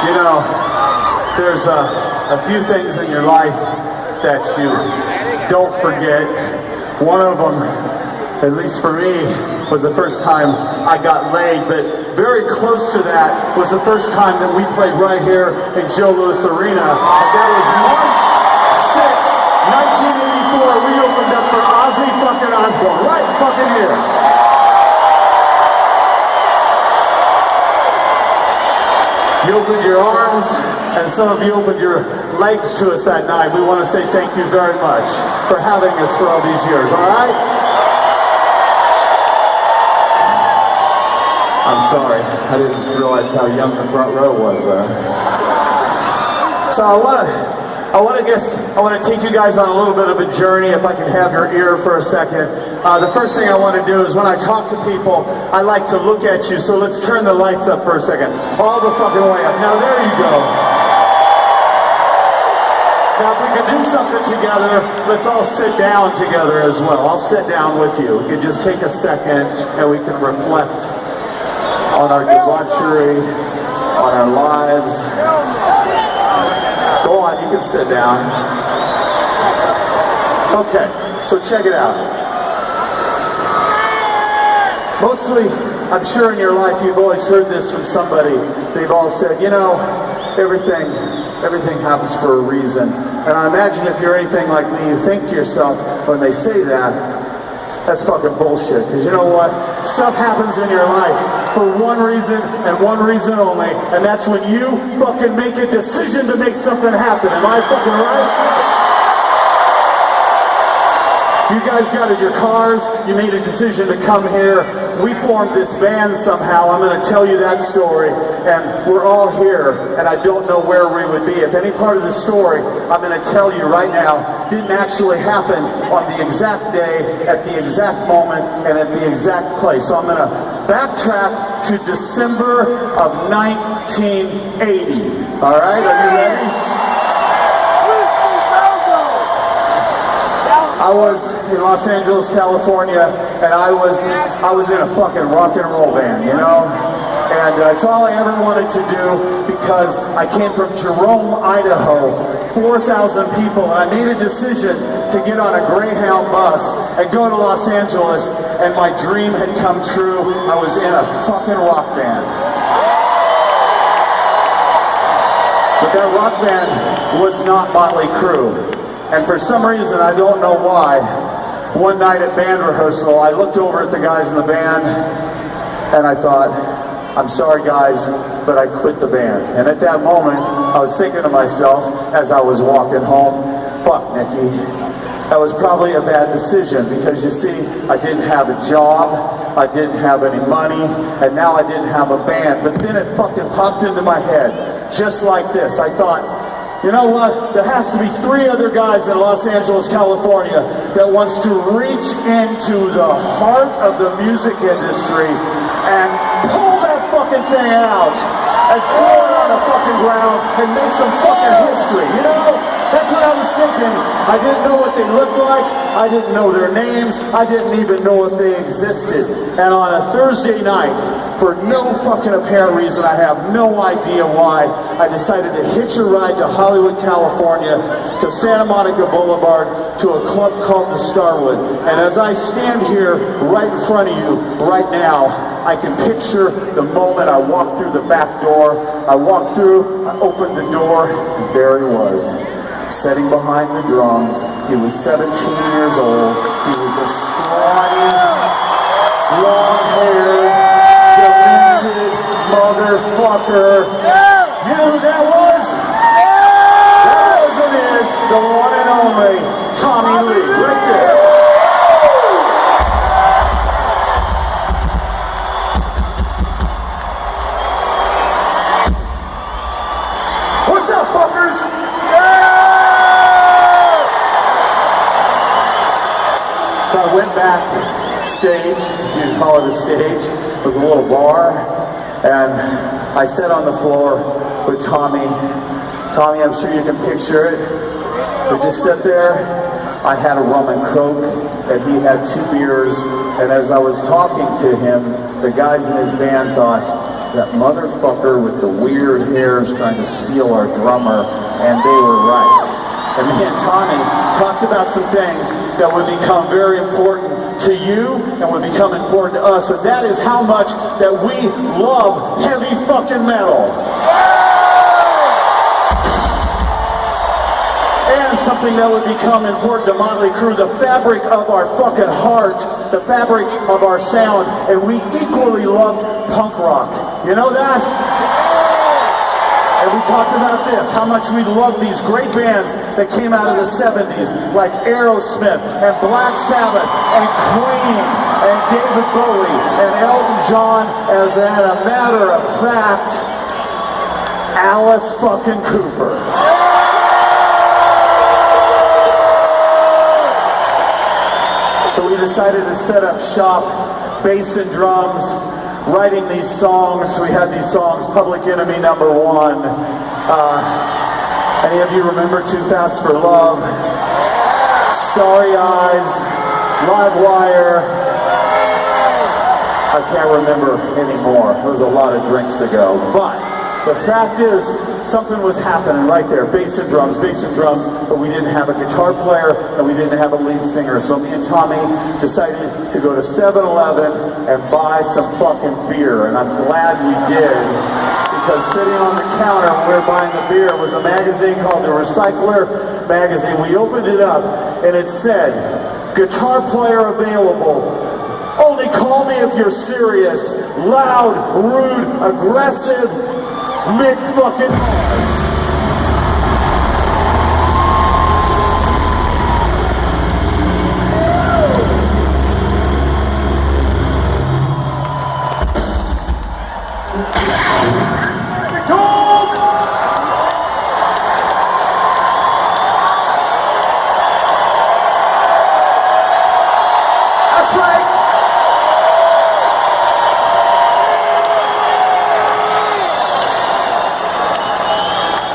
You know, there's a few things in your life that you don't forget. One of them, at least for me, was the first time I got laid, but very close to that was the first time that we played right here in Joe Louis Arena, and that was March 6th, 1984. We opened up for Ozzy fucking Osbourne, right fucking here. You opened your arms, and some of you opened your legs to us that night. We want to say thank you very much for having us for all these years, all right? I'm sorry, I didn't realize how young the front row was. So I want to take you guys on a little bit of a journey, if I can have your ear for a second. The first thing I want to do is when I talk to people, I like to look at you, so let's turn the lights up for a second. All the fucking way up. Now there you go. Now if we can do something together, let's all sit down together as well. I'll sit down with you. We can just take a second and we can reflect on our debauchery, on our lives. Go on, you can sit down. Okay, so check it out. Mostly, I'm sure in your life you've always heard this from somebody. They've all said, you know, everything happens for a reason. And I imagine if you're anything like me, you think to yourself when they say that, that's fucking bullshit. Because you know what? Stuff happens in your life for one reason and one reason only, and that's when you fucking make a decision to make something happen. Am I fucking right? You guys got in your cars, you made a decision to come here. We formed this band somehow. I'm going to tell you that story, and we're all here, and I don't know where we would be. If any part of the story I'm going to tell you right now didn't actually happen on the exact day, at the exact moment, and at the exact place. So I'm going to backtrack to December of 1980. All right, are you ready? I was in Los Angeles, California, and I was in a fucking rock and roll band, you know? And it's all I ever wanted to do because I came from Jerome, Idaho, 4,000 people, and I made a decision to get on a Greyhound bus and go to Los Angeles, and my dream had come true. I was in a fucking rock band. But that rock band was not Motley Crue. And for some reason, I don't know why, one night at band rehearsal, I looked over at the guys in the band, and I thought, I'm sorry guys, but I quit the band. And at that moment, I was thinking to myself, as I was walking home, fuck, Nikki, that was probably a bad decision, because you see, I didn't have a job, I didn't have any money, and now I didn't have a band. But then it fucking popped into my head, just like this. I thought, you know what? There has to be 3 other guys in Los Angeles, California that wants to reach into the heart of the music industry and pull that fucking thing out and throw it on the fucking ground and make some fucking history, you know? That's what I was thinking. I didn't know what they looked like. I didn't know their names. I didn't even know if they existed. And on a Thursday night, for no fucking apparent reason, I have no idea why, I decided to hitch a ride to Hollywood, California, to Santa Monica Boulevard, to a club called the Starwood. And as I stand here right in front of you right now, I can picture the moment I walked through the back door. I walked through, I opened the door, and there he was, sitting behind the drums. He was 17 years old. He was a scrawny, long-haired, demented motherfucker. You know who that was? That was and is the one and only Tommy Lee, right there. What's up, fuckers? So I went backstage, if you can call it a stage. It was a little bar, and I sat on the floor with Tommy. Tommy, I'm sure you can picture it. We just sat there. I had a rum and coke, and he had 2 beers, and as I was talking to him, the guys in his band thought, that motherfucker with the weird hairs trying to steal our drummer, and they were right. And me and Tommy talked about some things that would become very important to you and would become important to us, and that is how much that we love heavy fucking metal. And something that would become important to Motley Crue, the fabric of our fucking heart, the fabric of our sound, and we equally loved punk rock. You know that? And we talked about this, how much we love these great bands that came out of the 70s, like Aerosmith, and Black Sabbath, and Queen, and David Bowie, and Elton John, as a matter of fact, Alice fucking Cooper. So we decided to set up shop, bass and drums, writing these songs. We had these songs, Public Enemy #1. Any of you remember Too Fast for Love? Starry Eyes, Live Wire. I can't remember anymore. It was a lot of drinks ago. But the fact is, something was happening right there. Bass and drums, but we didn't have a guitar player and we didn't have a lead singer. So me and Tommy decided to go to 7-Eleven and buy some fucking beer. And I'm glad we did, because sitting on the counter when we were buying the beer was a magazine called The Recycler magazine. We opened it up and it said, "Guitar player available. Only call me if you're serious. Loud, rude, aggressive, Mick fucking Mars." That's right.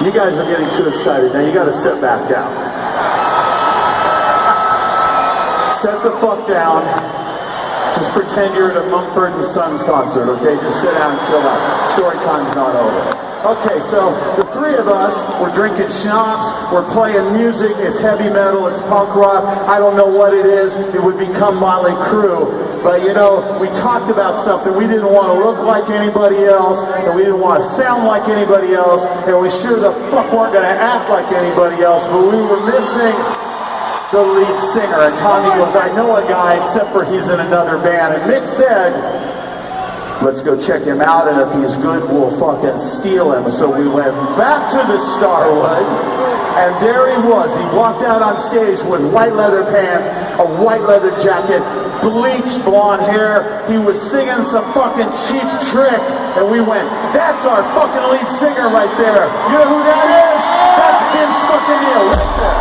You guys are getting too excited. Now you gotta sit back down. Sit the fuck down. Just pretend you're at a Mumford & Sons concert, okay? Just sit down and chill out. Story time's not over. Okay, so the three of us, we're drinking schnapps, we're playing music, it's heavy metal, it's punk rock, I don't know what it is, it would become Motley Crue. But you know, we talked about something, we didn't want to look like anybody else, and we didn't want to sound like anybody else, and we sure the fuck weren't going to act like anybody else, but we were missing the lead singer. And Tommy goes, "I know a guy, except for he's in another band." And Mick said, "Let's go check him out, and if he's good, we'll fucking steal him." So we went back to the Starwood, and there he was. He walked out on stage with white leather pants, a white leather jacket, bleached blonde hair. He was singing some fucking Cheap Trick, and we went, "That's our fucking lead singer right there." You know who that is? That's Vince fucking Neil right there.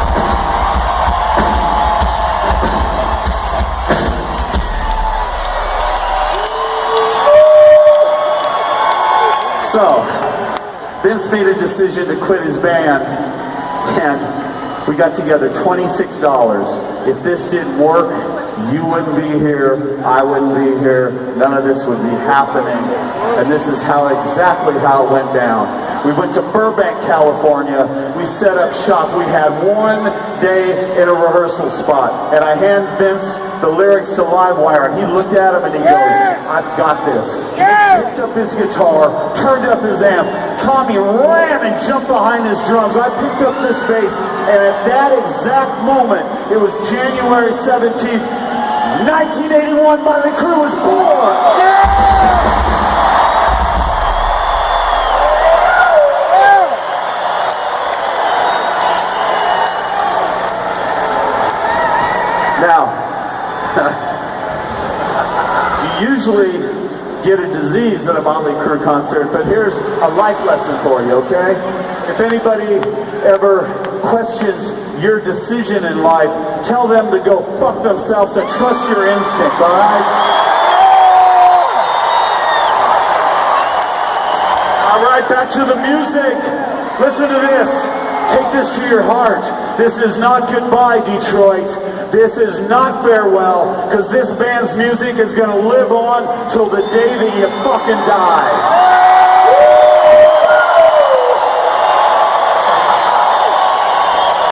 So, Vince made a decision to quit his band, and we got together $26. If this didn't work, you wouldn't be here, I wouldn't be here, none of this would be happening, and this is exactly how it went down. We went to Burbank, California, we set up shop, we had one day in a rehearsal spot, and I hand Vince the lyrics to Livewire, and he looked at him and he goes, "I've got this." He picked up his guitar, turned up his amp, Tommy ran and jumped behind his drums, I picked up this bass, and at that exact moment, it was January 17th, 1981, Motley Crue was born! Now, you usually get a disease at a Motley Crue concert, but here's a life lesson for you, okay? If anybody ever questions your decision in life, tell them to go fuck themselves and trust your instinct, all right? All right, back to the music. Listen to this. Take this to your heart. This is not goodbye, Detroit. This is not farewell, because this band's music is going to live on till the day that you fucking die.